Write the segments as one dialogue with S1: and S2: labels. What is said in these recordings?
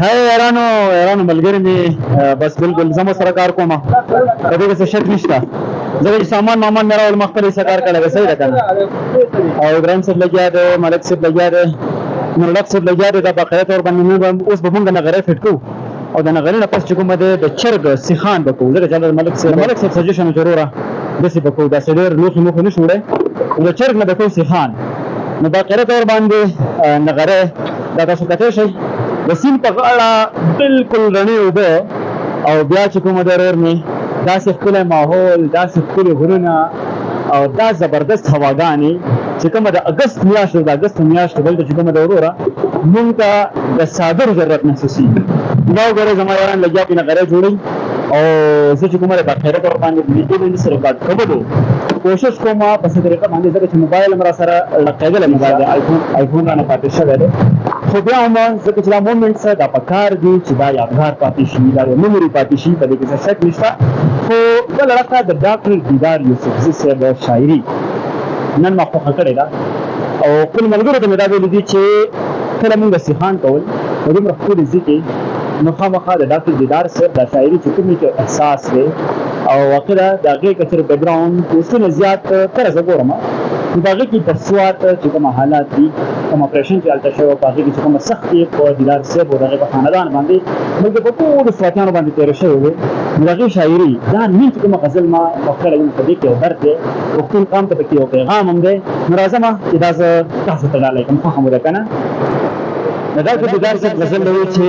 S1: है ایرانو ملګری می بس بالکل زمو سره کار کومه په دې کې څه شک نشته زه چې سامان مې راول مخکې سره کار کړی صحیح ده کنه او ابراهیم صاحب لګیا دی ملک صاحب لګیا دی ملک صاحب لګیا دی دا بقایت اور باندې موږ اوس به موږ نه غره فټ کو او دا نه غره نه پس چې کومه د چرګ سیخان به کو زه چې ملک صاحب سجیشن ضروره دسی به کو دا سړي لوخي مخ نه شوړه د چرګ نه به کو سیخان نو بقایت اور باندې نه غره دا تاسو کته شي د سین په غاړه بالکل رڼې اوبه او بیا چې کومه درور می داسې ښکلی ماحول داسې ښکلي غرونه او دا زبردست هواګانې چې کومه د اګست میاشت د اګست میاشت دلته چې کومه د وروره مونږ ته د څادر ضرورت محسوسېږي دا وګورئ زما یاران لګیا پې نغری جوړوي او زه چې کومه د باخیره طور باندې ویډیو باندې سره ریکارډ کومه کوشش کوم په څه طریقه باندې ځکه چې موبایل هم را سره لګېدلی موبایل دی آیفون رانه پاتې شوی دی خو بیا هم ځکه چې دا مومنټس دا پکار دي چې دا یادګار پاتې شي دا یو میموري پاتې شي په دې کې څه شک نشته خو بله اړخه د ډاکټر دیدار یوسفزي صاحب شاعري نن ما خوښه کړې ده او خپل ملګرو ته مې دا ویلي دي چې کله مونږ سیخان کول په دومره ښکلي ځای کې نو خامخا د ډاکټر دیدار صاحب دا شاعري چې کوم کې احساس دی او واقع ده د هغې که چېرې بیکګراونډ اوس نه زیات کله زه ګورم نو د هغې کې تفصیلات چې کوم حالات دي کوم اپریشن چې هلته شوی په هغې کې چې کومه سختي په دیدار صاحب او د هغې په خاندان باندې بلکې په ټولو سواتیانو باندې تېره شوې وې نو د هغې شاعري دا نیم چې کومه غزل ما خوښ کړی وم په دې کې یو درد دی پښتون قام ته پکې یو پیغام هم دی نو راځم چې دا زه تاسو ته ډالۍ کوم خوښه مو ده که نه د ډاکټر دیدار صاحب غزل دی چې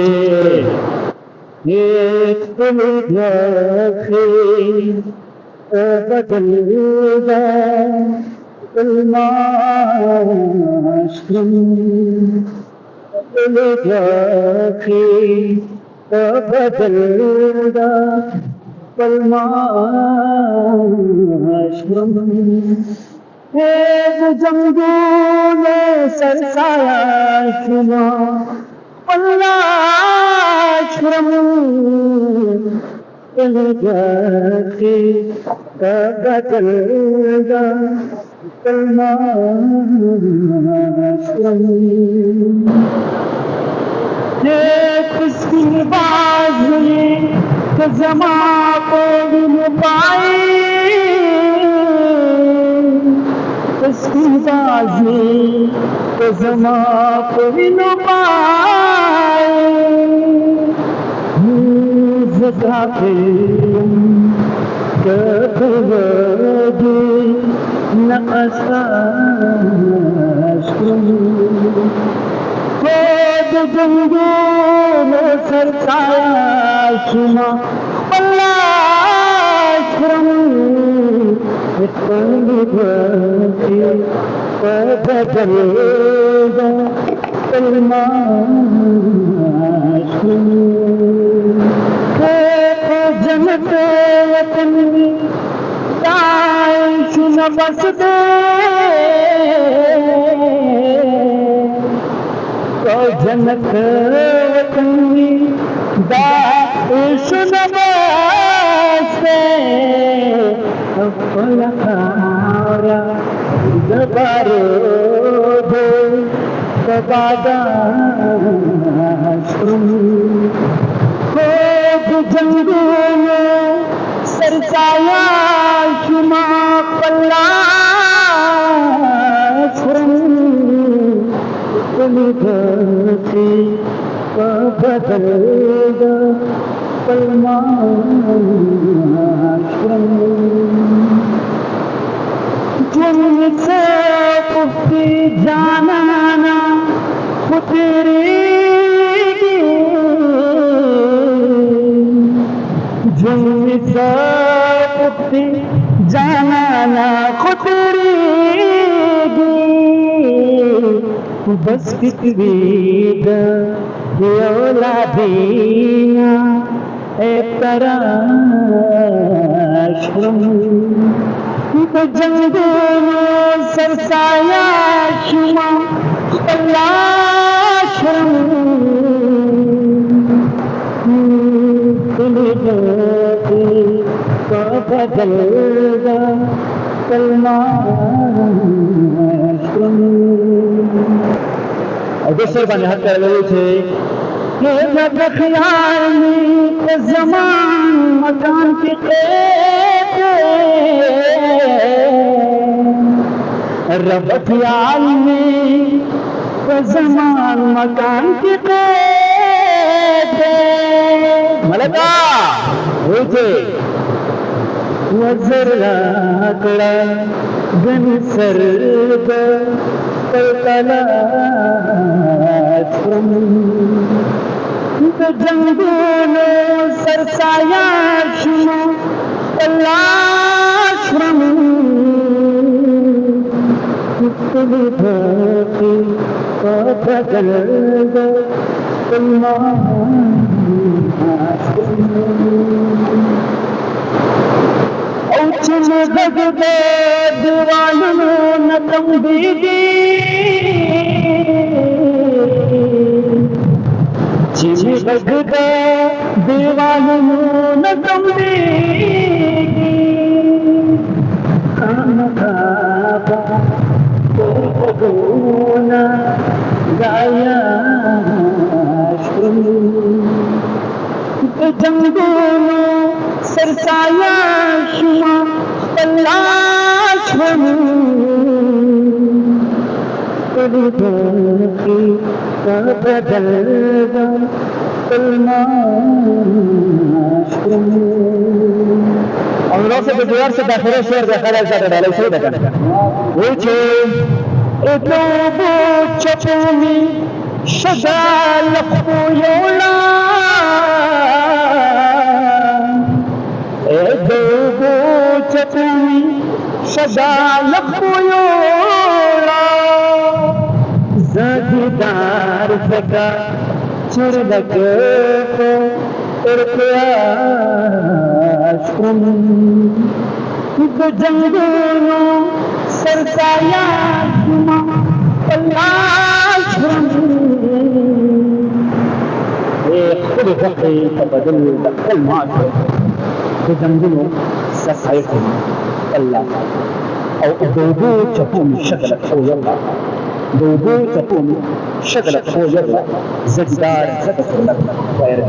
S1: ایک دل رکھے بدل دا الماشرم دل رکھے بدل دا الماشرم ایک جنگوں میں سرسایا شما والاشرم الجاتی بدل دا الماشرم ایک اسکی بازی کہ زمان کو نپائی اسکی بازی کہ زمان کو نپائی زکاتی کبودی نقصاشم خود جنگون سرسایا شما والاشرم اتقن بھتی فبدل دا الماشرم جنت وطن داعش نبس دے تو جنت وطن داعش نبس دے فلخارا دبارو دے فباداشرم خود جنگوں میں سرسایا شما والاشرم الجاتی بدل دا الماشرم جن سے کفتی جانانا خطری جنتی جانا خطریگی بس کتوید اولادینا ابتراشرم بجنگون سرسایا شما والاشرم بدل دا الماشرم او دوسر باندې حق کړی چې के रब ख्याल में के ज़मान मकान की क़ैद रब ख्याल में के ज़मान मकान की क़ैद मलका मुझे वज़रा कड़ा गन सर्द जंगलों सरसाया शुमा तलाश्रम बदल औचन भगवे दीवानों न तुम दीदी जिन भगवे दीवानों न तुम दीदी खान खाबा तो भगोना गाया श्रुम जंगलों सरसाया शुमा तलाश्रम बदल अंग्रेजों से गुजरात से दाखिल शेर का ख्याल ऐसा डाले सही देखा पूछे इतो वो चचुमी शगाल खुयोला एदो चचुमी शगाल खुयोला ज़ादीदार ज़का चरलक को इर्तियाश्रम जंगलों सरसाया शुमा तलाश्रम खुद फक़ी तबदल कलमात जंगलों सरसाया शुमा अल्लाह और दो चप्पू में शक्ल खोयला दो चप्पू में शक्ल खोयला ज़दार ज़का गैर